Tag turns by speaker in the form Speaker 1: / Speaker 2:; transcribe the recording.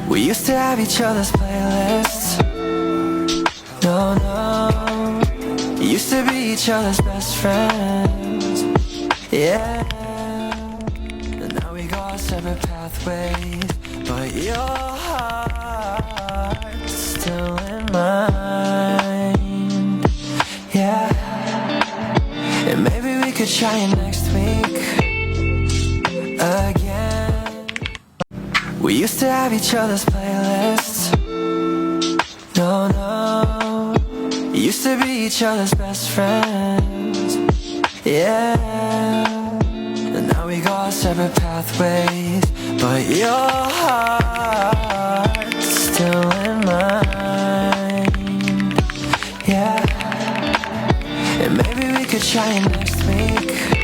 Speaker 1: We used to have each other's playlists. No, no. Used to be each other's best friends. Yeah. And now we go our separate pathways, but your heart's still in mine. Yeah. And maybe we could try it next week again. We used to have each other's playlists. No, no. Used to be each other's best friends. Yeah. And now we go our separate pathways, but your heart's still in mine. Yeah. And maybe we could try it next week